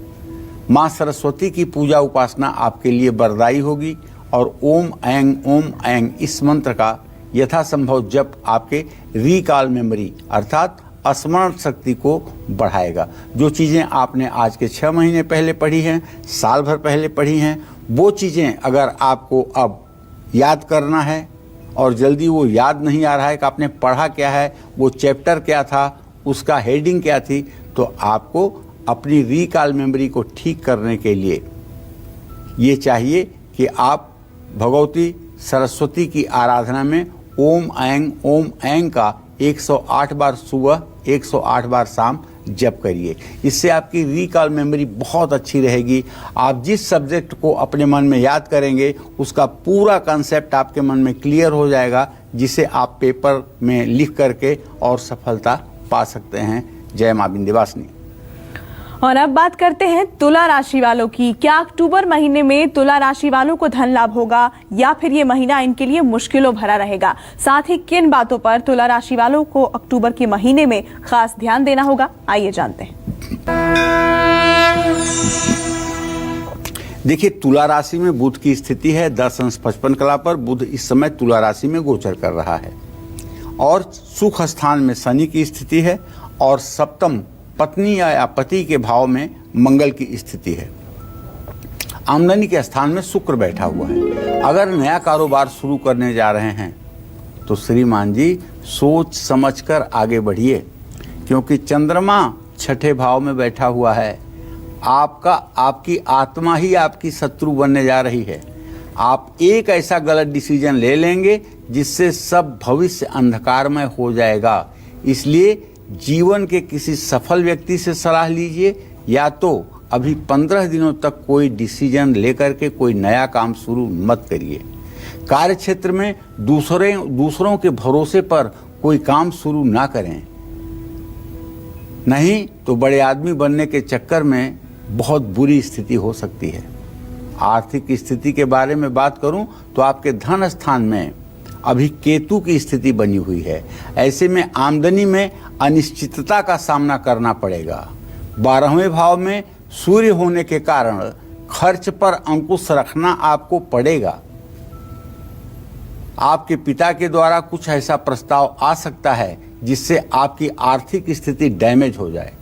माँ सरस्वती की पूजा उपासना आपके लिए वरदायी होगी और ओम ऐंग इस मंत्र का यथासंभव जप आपके रिकॉल मेमोरी अर्थात स्मरण शक्ति को बढ़ाएगा। जो चीज़ें आपने आज के 6 महीने पहले पढ़ी हैं, साल भर पहले पढ़ी हैं, वो चीज़ें अगर आपको अब याद करना है और जल्दी वो याद नहीं आ रहा है कि आपने पढ़ा क्या है, वो चैप्टर क्या था, उसका हेडिंग क्या थी, तो आपको अपनी रिकॉल मेमोरी को ठीक करने के लिए ये चाहिए कि आप भगवती सरस्वती की आराधना में ओम ऐंग का 108 बार सुबह 108 बार शाम जप करिए। इससे आपकी रिकॉल मेमोरी बहुत अच्छी रहेगी। आप जिस सब्जेक्ट को अपने मन में याद करेंगे उसका पूरा कंसेप्ट आपके मन में क्लियर हो जाएगा, जिसे आप पेपर में लिख करके और सफलता पा सकते हैं। जय मां विंध्यवासिनी। और अब बात करते हैं तुला राशि वालों की। क्या अक्टूबर महीने में तुला राशि वालों को धन लाभ होगा या फिर ये महीना इनके लिए मुश्किलों भरा रहेगा? साथ ही किन बातों पर तुला राशि वालों को अक्टूबर के महीने में खास ध्यान देना होगा, आइए जानते हैं। देखिए, तुला राशि में बुध की स्थिति है 10 अंश 55 कला पर। बुध इस समय तुला राशि में गोचर कर रहा है और सुख स्थान में शनि की स्थिति है और सप्तम पत्नी या पति के भाव में मंगल की स्थिति है। आमदनी के स्थान में शुक्र बैठा हुआ है। अगर नया कारोबार शुरू करने जा रहे हैं तो श्रीमान जी सोच समझकर आगे बढ़िए, क्योंकि चंद्रमा 6ठे भाव में बैठा हुआ है। आपकी आत्मा ही आपकी शत्रु बनने जा रही है। आप एक ऐसा गलत डिसीजन ले लेंगे जिससे सब भविष्य अंधकारमय हो जाएगा। इसलिए जीवन के किसी सफल व्यक्ति से सलाह लीजिए, या तो अभी 15 दिनों तक कोई डिसीजन लेकर के कोई नया काम शुरू मत करिए। कार्य क्षेत्र में दूसरों के भरोसे पर कोई काम शुरू ना करें, नहीं तो बड़े आदमी बनने के चक्कर में बहुत बुरी स्थिति हो सकती है। आर्थिक स्थिति के बारे में बात करूं तो आपके धन स्थान में अभी केतु की स्थिति बनी हुई है। ऐसे में आमदनी में अनिश्चितता का सामना करना पड़ेगा। 12वें भाव में सूर्य होने के कारण खर्च पर अंकुश रखना आपको पड़ेगा। आपके पिता के द्वारा कुछ ऐसा प्रस्ताव आ सकता है जिससे आपकी आर्थिक स्थिति डैमेज हो जाए।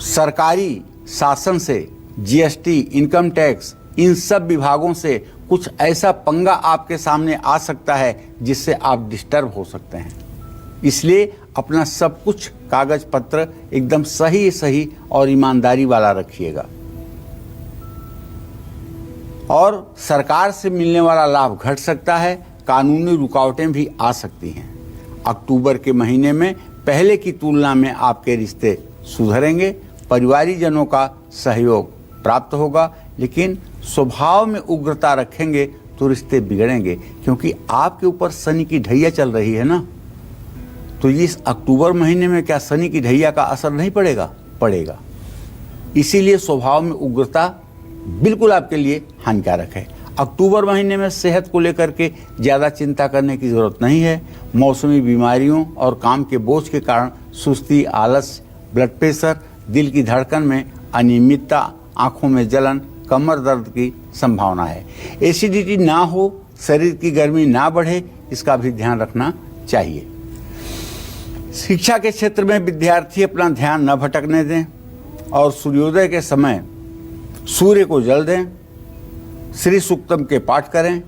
सरकारी शासन से जीएसटी, इनकम टैक्स, इन सब विभागों से कुछ ऐसा पंगा आपके सामने आ सकता है जिससे आप डिस्टर्ब हो सकते हैं। इसलिए अपना सब कुछ कागज पत्र एकदम सही और ईमानदारी वाला रखिएगा। और सरकार से मिलने वाला लाभ घट सकता है, कानूनी रुकावटें भी आ सकती हैं। अक्टूबर के महीने में पहले की तुलना में आपके रिश्ते सुधरेंगे, परिवारीजनों का सहयोग प्राप्त होगा, लेकिन स्वभाव में उग्रता रखेंगे तो रिश्ते बिगड़ेंगे, क्योंकि आपके ऊपर शनि की ढैया चल रही है ना। तो इस अक्टूबर महीने में क्या शनि की ढैया का असर नहीं पड़ेगा? पड़ेगा। इसीलिए स्वभाव में उग्रता बिल्कुल आपके लिए हानिकारक है। अक्टूबर महीने में सेहत को लेकर के ज़्यादा चिंता करने की ज़रूरत नहीं है। मौसमी बीमारियों और काम के बोझ के कारण सुस्ती, आलस, ब्लड प्रेशर, दिल की धड़कन में अनियमितता, आँखों में जलन, कमर दर्द की संभावना है। एसिडिटी ना हो, शरीर की गर्मी ना बढ़े, इसका भी ध्यान रखना चाहिए। शिक्षा के क्षेत्र में विद्यार्थी अपना ध्यान न भटकने दें और सूर्योदय के समय सूर्य को जल दें, श्री सूक्तम के पाठ करें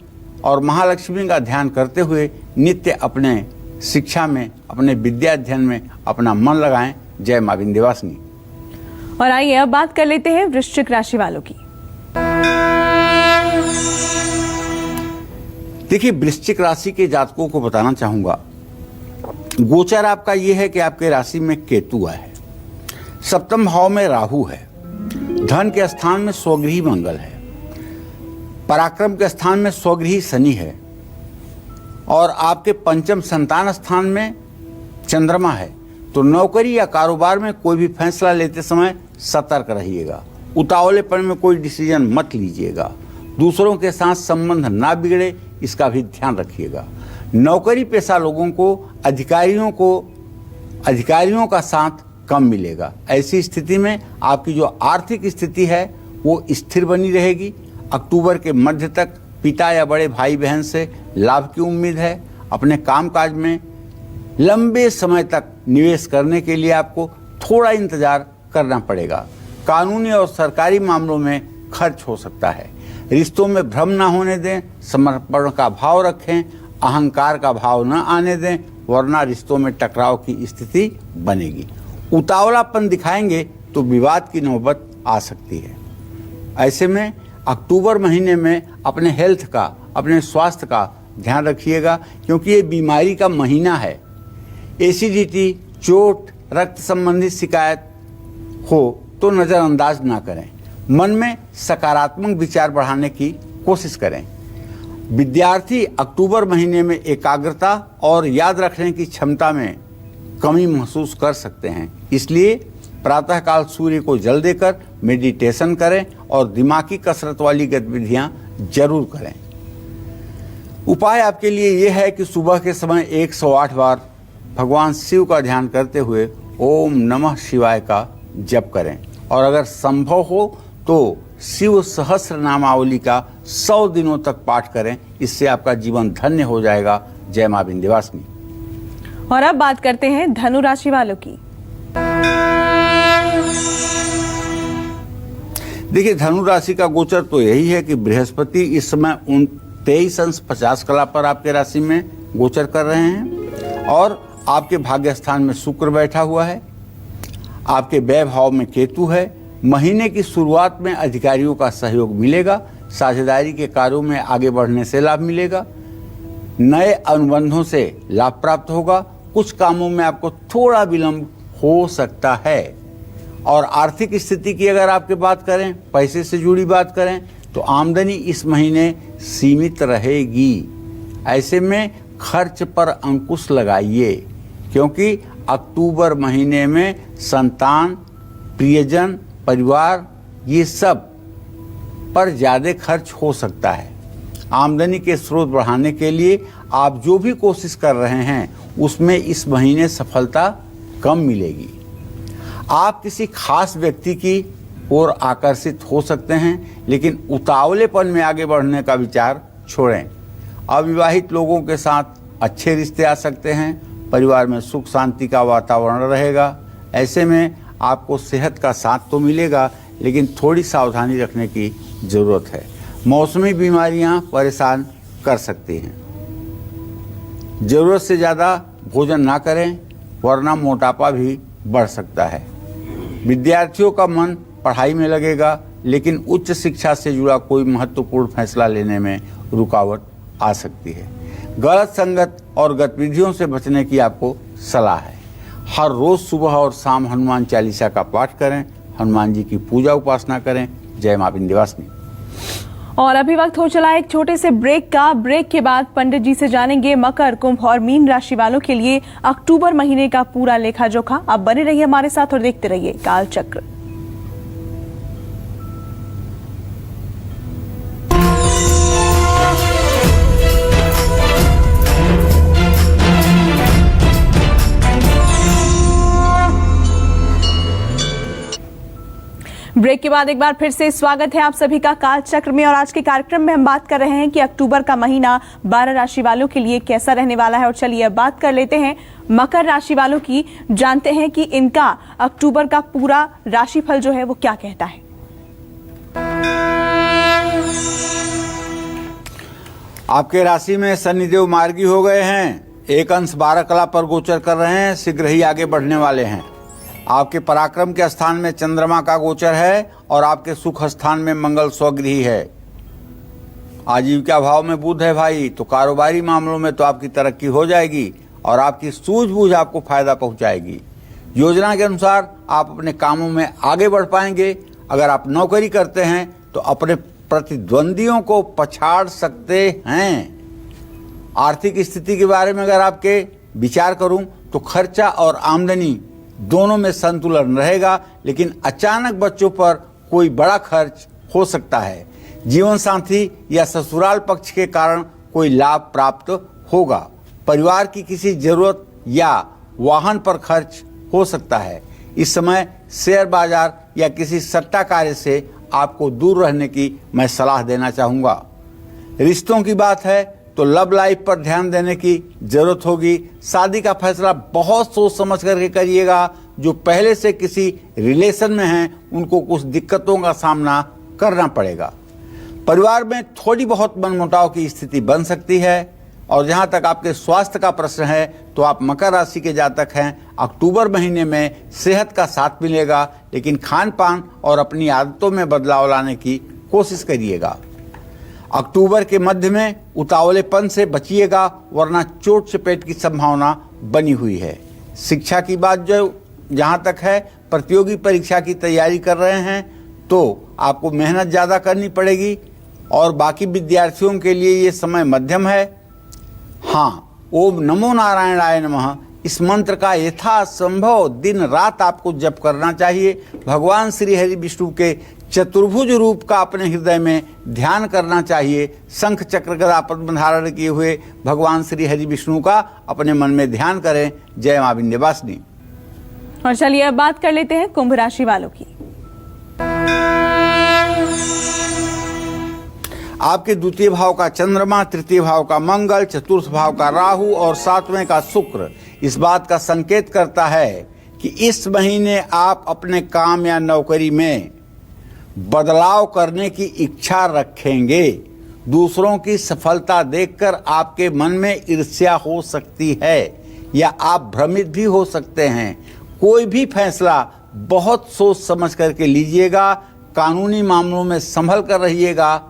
और महालक्ष्मी का ध्यान करते हुए नित्य अपने शिक्षा में, अपने विद्या अध्ययन में अपना मन लगाएं। जय मां विंध्यवासिनी। और आइए अब बात कर लेते हैं वृश्चिक राशि वालों की। देखिए, वृश्चिक राशि के जातकों को बताना चाहूंगा, गोचर आपका यह है कि आपके राशि में केतु है, सप्तम भाव में राहु है, धन के स्थान में स्वगृही मंगल है, पराक्रम के स्थान में स्वगृही शनि है और आपके पंचम संतान स्थान में चंद्रमा है। तो नौकरी या कारोबार में कोई भी फैसला लेते समय सतर्क रहिएगा। उतावलेपन में कोई डिसीजन मत लीजिएगा। दूसरों के साथ संबंध ना बिगड़े, इसका भी ध्यान रखिएगा। नौकरी पेशा लोगों को अधिकारियों का साथ कम मिलेगा। ऐसी स्थिति में आपकी जो आर्थिक स्थिति है वो स्थिर बनी रहेगी। अक्टूबर के मध्य तक पिता या बड़े भाई बहन से लाभ की उम्मीद है। अपने कामकाज में लंबे समय तक निवेश करने के लिए आपको थोड़ा इंतजार करना पड़ेगा। कानूनी और सरकारी मामलों में खर्च हो सकता है। रिश्तों में भ्रम ना होने दें, समर्पण का भाव रखें, अहंकार का भाव न आने दें, वरना रिश्तों में टकराव की स्थिति बनेगी। उतावलापन दिखाएंगे तो विवाद की नौबत आ सकती है। ऐसे में अक्टूबर महीने में अपने हेल्थ का, अपने स्वास्थ्य का ध्यान रखिएगा, क्योंकि ये बीमारी का महीना है। एसिडिटी, चोट, रक्त संबंधी शिकायत हो तो नज़रअंदाज ना करें। मन में सकारात्मक विचार बढ़ाने की कोशिश करें। विद्यार्थी अक्टूबर महीने में एकाग्रता और याद रखने की क्षमता में कमी महसूस कर सकते हैं। इसलिए प्रातःकाल सूर्य को जल देकर मेडिटेशन करें और दिमागी कसरत वाली गतिविधियां जरूर करें। उपाय आपके लिए यह है कि सुबह के समय 108 बार भगवान शिव का ध्यान करते हुए ओम नमः शिवाय का जप करें, और अगर संभव हो तो शिव सहस्र नामावली का 100 दिनों तक पाठ करें। इससे आपका जीवन धन्य हो जाएगा। जय मां विंध्यवासिनी। और अब बात करते हैं धनु राशि वालों की। देखिए, धनु राशि का गोचर तो यही है कि बृहस्पति इस समय 23 अंश 50 कला पर आपके राशि में गोचर कर रहे हैं, और आपके भाग्य स्थान में शुक्र बैठा हुआ है। आपके व्यय भाव में केतु है। महीने की शुरुआत में अधिकारियों का सहयोग मिलेगा। साझेदारी के कार्यों में आगे बढ़ने से लाभ मिलेगा। नए अनुबंधों से लाभ प्राप्त होगा। कुछ कामों में आपको थोड़ा विलंब हो सकता है। और आर्थिक स्थिति की अगर आपकी बात करें, पैसे से जुड़ी बात करें, तो आमदनी इस महीने सीमित रहेगी। ऐसे में खर्च पर अंकुश लगाइए, क्योंकि अक्टूबर महीने में संतान, प्रियजन, परिवार, ये सब पर ज़्यादा खर्च हो सकता है। आमदनी के स्रोत बढ़ाने के लिए आप जो भी कोशिश कर रहे हैं उसमें इस महीने सफलता कम मिलेगी। आप किसी खास व्यक्ति की ओर आकर्षित हो सकते हैं, लेकिन उतावलेपन में आगे बढ़ने का विचार छोड़ें। अविवाहित लोगों के साथ अच्छे रिश्ते आ सकते हैं। परिवार में सुख शांति का वातावरण रहेगा। ऐसे में आपको सेहत का साथ तो मिलेगा, लेकिन थोड़ी सावधानी रखने की ज़रूरत है। मौसमी बीमारियां परेशान कर सकती हैं। ज़रूरत से ज़्यादा भोजन ना करें, वरना मोटापा भी बढ़ सकता है। विद्यार्थियों का मन पढ़ाई में लगेगा, लेकिन उच्च शिक्षा से जुड़ा कोई महत्वपूर्ण फैसला लेने में रुकावट आ सकती है। गलत संगत और गतिविधियों से बचने की आपको सलाह है। हर रोज सुबह और शाम हनुमान चालीसा का पाठ करें। हनुमान जी की पूजा उपासना करें। जय मां विंध्यवासिनी। और अभी वक्त हो चला एक छोटे से ब्रेक का। ब्रेक के बाद पंडित जी से जानेंगे मकर, कुंभ और मीन राशि वालों के लिए अक्टूबर महीने का पूरा लेखा जोखा। आप बने रहिए हमारे साथ और देखते रहिए काल चक्र। ब्रेक के बाद एक बार फिर से स्वागत है आप सभी का काल चक्र में। और आज के कार्यक्रम में हम बात कर रहे हैं कि अक्टूबर का महीना 12 राशि वालों के लिए कैसा रहने वाला है। और चलिए अब बात कर लेते हैं मकर राशि वालों की। जानते हैं कि इनका अक्टूबर का पूरा राशिफल जो है वो क्या कहता है। आपके राशि में शनिदेव मार्गी हो गए हैं। 1 अंश 12 कला पर गोचर कर रहे हैं। शीघ्र ही आगे बढ़ने वाले हैं। आपके पराक्रम के स्थान में चंद्रमा का गोचर है, और आपके सुख स्थान में मंगल स्वगृही है। आजीविका भाव में बुध है भाई, तो कारोबारी मामलों में तो आपकी तरक्की हो जाएगी, और आपकी सूझबूझ आपको फायदा पहुंचाएगी। योजना के अनुसार आप अपने कामों में आगे बढ़ पाएंगे। अगर आप नौकरी करते हैं तो अपने प्रतिद्वंदियों को पछाड़ सकते हैं। आर्थिक स्थिति के बारे में अगर आपके विचार करूं तो खर्चा और आमदनी दोनों में संतुलन रहेगा, लेकिन अचानक बच्चों पर कोई बड़ा खर्च हो सकता है। जीवन साथी या ससुराल पक्ष के कारण कोई लाभ प्राप्त होगा। परिवार की किसी जरूरत या वाहन पर खर्च हो सकता है। इस समय शेयर बाजार या किसी सट्टा कार्य से आपको दूर रहने की मैं सलाह देना चाहूँगा। रिश्तों की बात है तो लव लाइफ पर ध्यान देने की जरूरत होगी। शादी का फैसला बहुत सोच समझ करके करिएगा। जो पहले से किसी रिलेशन में हैं उनको कुछ दिक्कतों का सामना करना पड़ेगा। परिवार में थोड़ी बहुत मनमुटाव की स्थिति बन सकती है। और जहां तक आपके स्वास्थ्य का प्रश्न है तो आप मकर राशि के जातक हैं। अक्टूबर महीने में सेहत का साथ मिलेगा, लेकिन खान पान और अपनी आदतों में बदलाव लाने की कोशिश करिएगा। अक्टूबर के मध्य में उतावलेपन से बचिएगा, वरना चोट चपेट की संभावना बनी हुई है। शिक्षा की बात जो जहां तक है, प्रतियोगी परीक्षा की तैयारी कर रहे हैं तो आपको मेहनत ज़्यादा करनी पड़ेगी। और बाकी विद्यार्थियों के लिए ये समय मध्यम है। हाँ, ओम नमो नारायणाय नमः इस मंत्र का यथासंभव दिन रात आपको जप करना चाहिए। भगवान श्री हरि विष्णु के चतुर्भुज रूप का अपने हृदय में ध्यान करना चाहिए। शंख चक्र गदा पद्म धारण किए हुए भगवान श्री हरि विष्णु का अपने मन में ध्यान करें। जय मां विंध्यवासिनी। और चलिए अब बात कर लेते हैं कुंभ राशि वालों की। आपके द्वितीय भाव का चंद्रमा, तृतीय भाव का मंगल, चतुर्थ भाव का राहु और सातवें का शुक्र इस बात का संकेत करता है कि इस महीने आप अपने काम या नौकरी में बदलाव करने की इच्छा रखेंगे। दूसरों की सफलता देखकर आपके मन में ईर्ष्या हो सकती है या आप भ्रमित भी हो सकते हैं। कोई भी फैसला बहुत सोच समझ करके लीजिएगा। कानूनी मामलों में संभल कर रहिएगा।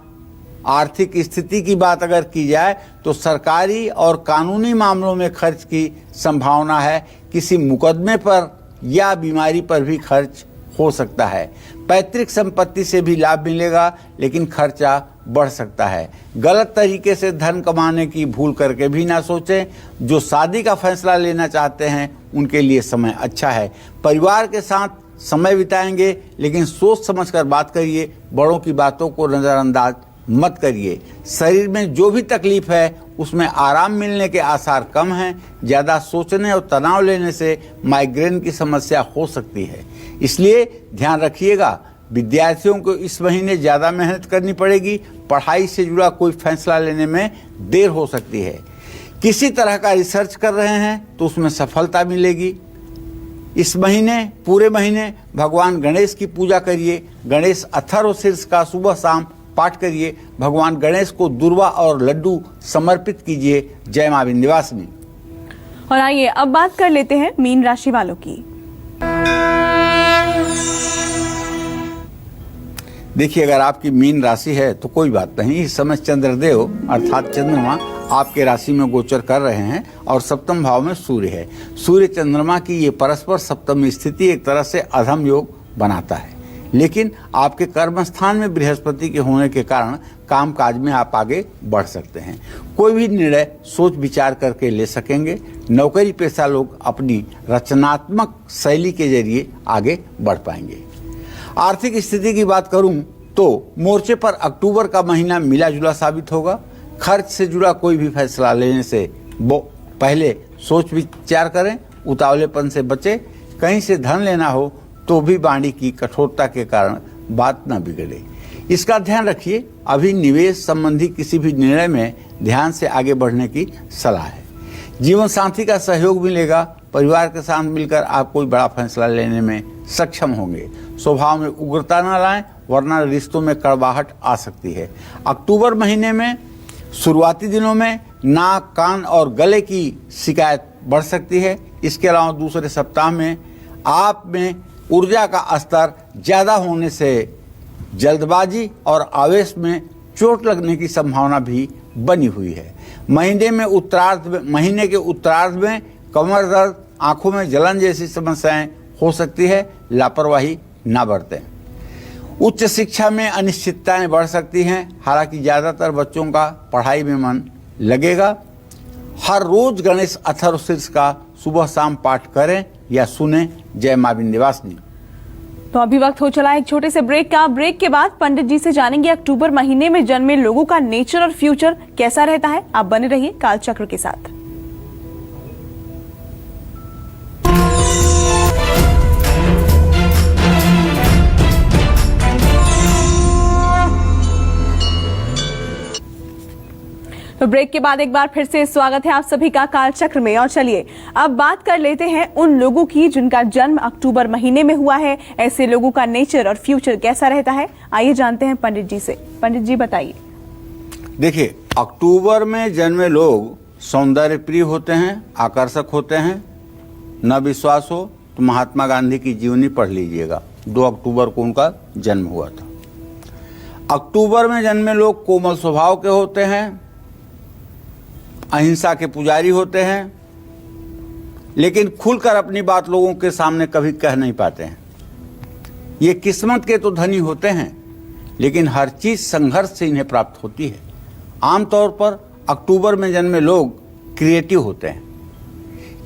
आर्थिक स्थिति की बात अगर की जाए तो सरकारी और कानूनी मामलों में खर्च की संभावना है। किसी मुकदमे पर या बीमारी पर भी खर्च हो सकता है। पैतृक संपत्ति से भी लाभ मिलेगा, लेकिन खर्चा बढ़ सकता है। गलत तरीके से धन कमाने की भूल करके भी ना सोचें। जो शादी का फैसला लेना चाहते हैं उनके लिए समय अच्छा है। परिवार के साथ समय बिताएंगे, लेकिन सोच समझ कर बात करिए। बड़ों की बातों को नज़रअंदाज मत करिए। शरीर में जो भी तकलीफ है उसमें आराम मिलने के आसार कम हैं। ज़्यादा सोचने और तनाव लेने से माइग्रेन की समस्या हो सकती है, इसलिए ध्यान रखिएगा। विद्यार्थियों को इस महीने ज़्यादा मेहनत करनी पड़ेगी। पढ़ाई से जुड़ा कोई फैसला लेने में देर हो सकती है। किसी तरह का रिसर्च कर रहे हैं तो उसमें सफलता मिलेगी। इस महीने पूरे महीने भगवान गणेश की पूजा करिए। गणेश अथर्वशीर्ष का सुबह शाम पाठ करिए। भगवान गणेश को दुर्वा और लड्डू समर्पित कीजिए। जय मां विंध्यवासिनी। और आइए अब बात कर लेते हैं मीन राशि वालों की। देखिए, अगर आपकी मीन राशि है तो कोई बात नहीं। इस समय चंद्रदेव अर्थात चंद्रमा आपके राशि में गोचर कर रहे हैं और सप्तम भाव में सूर्य है। सूर्य चंद्रमा की ये परस्पर सप्तम स्थिति एक तरह से अधम योग बनाता है, लेकिन आपके कर्म स्थान में बृहस्पति के होने के कारण कामकाज में आप आगे बढ़ सकते हैं। कोई भी निर्णय सोच विचार करके ले सकेंगे। नौकरी पेशा लोग अपनी रचनात्मक शैली के जरिए आगे बढ़ पाएंगे। आर्थिक स्थिति की बात करूं तो मोर्चे पर अक्टूबर का महीना मिला जुला साबित होगा। खर्च से जुड़ा कोई भी फैसला लेने से वो पहले सोच विचार करें, उतावलेपन से बचें। कहीं से धन लेना हो तो भी वाणी की कठोरता के कारण बात न बिगड़े, इसका ध्यान रखिए। अभी निवेश संबंधी किसी भी निर्णय में ध्यान से आगे बढ़ने की सलाह है। जीवन साथी का सहयोग मिलेगा। परिवार के साथ मिलकर आप कोई बड़ा फैसला लेने में सक्षम होंगे। स्वभाव में उग्रता न लाएं, वरना रिश्तों में कड़वाहट आ सकती है। अक्टूबर महीने में शुरुआती दिनों में नाक, कान और गले की शिकायत बढ़ सकती है। इसके अलावा दूसरे सप्ताह में आप में ऊर्जा का स्तर ज़्यादा होने से जल्दबाजी और आवेश में चोट लगने की संभावना भी बनी हुई है। महीने के उत्तरार्ध में कमर दर्द, आंखों में जलन जैसी समस्याएं हो सकती है। लापरवाही ना बरतें। उच्च शिक्षा में अनिश्चितताएं बढ़ सकती हैं। हालांकि ज़्यादातर बच्चों का पढ़ाई में मन लगेगा। हर रोज गणेश अथर्वशीर्ष का सुबह शाम पाठ करें या सुने। जय मां विंध्यवासिनी। तो अभी वक्त हो चला एक छोटे से ब्रेक का। ब्रेक के बाद पंडित जी से जानेंगे अक्टूबर महीने में जन्मे लोगों का नेचर और फ्यूचर कैसा रहता है। आप बने रहिए कालचक्र के साथ। तो ब्रेक के बाद एक बार फिर से स्वागत है आप सभी का कालचक्र में। और चलिए अब बात कर लेते हैं उन लोगों की जिनका जन्म अक्टूबर महीने में हुआ है। ऐसे लोगों का नेचर और फ्यूचर कैसा रहता है, आइए जानते हैं पंडित जी से। पंडित जी बताइए। देखिए, अक्टूबर में जन्मे लोग सौंदर्य प्रिय होते हैं, आकर्षक होते हैं। न विश्वास हो तो महात्मा गांधी की जीवनी पढ़ लीजिएगा, 2 अक्टूबर को उनका जन्म हुआ था। अक्टूबर में जन्मे लोग कोमल स्वभाव के होते हैं, अहिंसा के पुजारी होते हैं, लेकिन खुलकर अपनी बात लोगों के सामने कभी कह नहीं पाते हैं। ये किस्मत के तो धनी होते हैं, लेकिन हर चीज संघर्ष से इन्हें प्राप्त होती है। आमतौर पर अक्टूबर में जन्मे लोग क्रिएटिव होते हैं।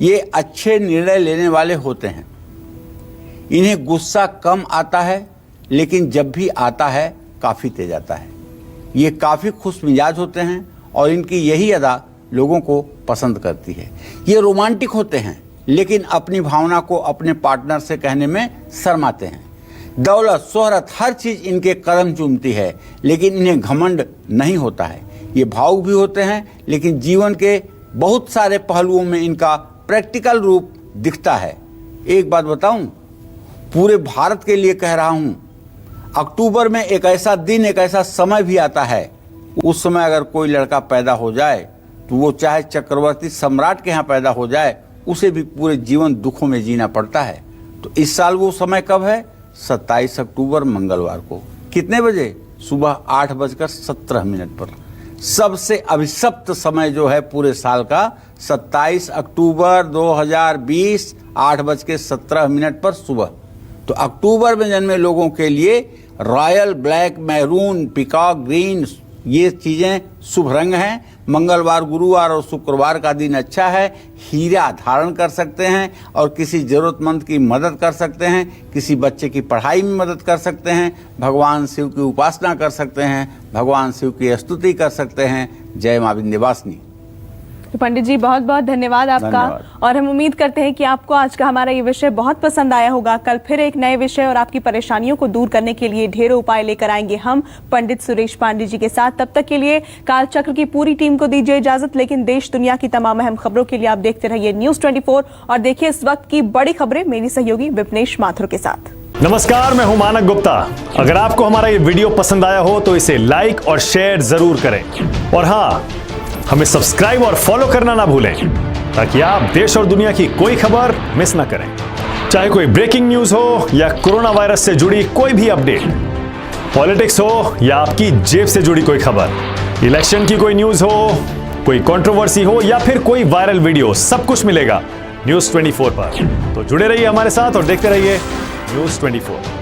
ये अच्छे निर्णय लेने वाले होते हैं। इन्हें गुस्सा कम आता है, लेकिन जब भी आता है काफ़ी तेज आता है। ये काफ़ी खुश मिजाज होते हैं और इनकी यही अदा लोगों को पसंद करती है। ये रोमांटिक होते हैं, लेकिन अपनी भावना को अपने पार्टनर से कहने में शर्माते हैं। दौलत, शोहरत, हर चीज़ इनके कदम चूमती है, लेकिन इन्हें घमंड नहीं होता है। ये भावुक भी होते हैं, लेकिन जीवन के बहुत सारे पहलुओं में इनका प्रैक्टिकल रूप दिखता है। एक बात बताऊं, पूरे भारत के लिए कह रहा हूं, अक्टूबर में एक ऐसा दिन, एक ऐसा समय भी आता है, उस समय अगर कोई लड़का पैदा हो जाए तो वो चाहे चक्रवर्ती सम्राट के यहाँ पैदा हो जाए, उसे भी पूरे जीवन दुखों में जीना पड़ता है। तो इस साल वो समय कब है? 27 अक्टूबर मंगलवार को। कितने बजे? सुबह 8:17 पर। सबसे अभिशप्त समय जो है पूरे साल का 27 अक्टूबर 2020 8:17 पर सुबह। तो अक्टूबर में जन्मे लोगों के लिए royal black, maroon, peacock green, ये चीजें शुभ रंग हैं। मंगलवार, गुरुवार और शुक्रवार का दिन अच्छा है। हीरा धारण कर सकते हैं और किसी जरूरतमंद की मदद कर सकते हैं, किसी बच्चे की पढ़ाई में मदद कर सकते हैं, भगवान शिव की उपासना कर सकते हैं, भगवान शिव की स्तुति कर सकते हैं। जय मां विंध्यवासिनी। तो पंडित जी बहुत बहुत धन्यवाद आपका। धन्यवाद। और हम उम्मीद करते हैं कि आपको आज का हमारा ये विषय बहुत पसंद आया होगा। कल फिर एक नए विषय और आपकी परेशानियों को दूर करने के लिए ढेरों उपाय लेकर आएंगे हम पंडित सुरेश पांडे जी के साथ। तब तक के लिए कालचक्र की पूरी टीम को दीजिए इजाजत, लेकिन देश दुनिया की तमाम अहम खबरों के लिए आप देखते रहिए News 24 और देखिए इस वक्त की बड़ी खबरें मेरी सहयोगी विपनेश माथुर के साथ। नमस्कार, मैं हूं मानक गुप्ता। अगर आपको हमारा ये वीडियो पसंद आया हो तो इसे लाइक और शेयर जरूर करें, और हाँ, हमें सब्सक्राइब और फॉलो करना ना भूलें, ताकि आप देश और दुनिया की कोई खबर मिस ना करें। चाहे कोई ब्रेकिंग न्यूज हो या कोरोना वायरस से जुड़ी कोई भी अपडेट, पॉलिटिक्स हो या आपकी जेब से जुड़ी कोई खबर, इलेक्शन की कोई न्यूज हो, कोई कंट्रोवर्सी हो या फिर कोई वायरल वीडियो, सब कुछ मिलेगा News 24 पर। तो जुड़े रहिए हमारे साथ और देखते रहिए News 24।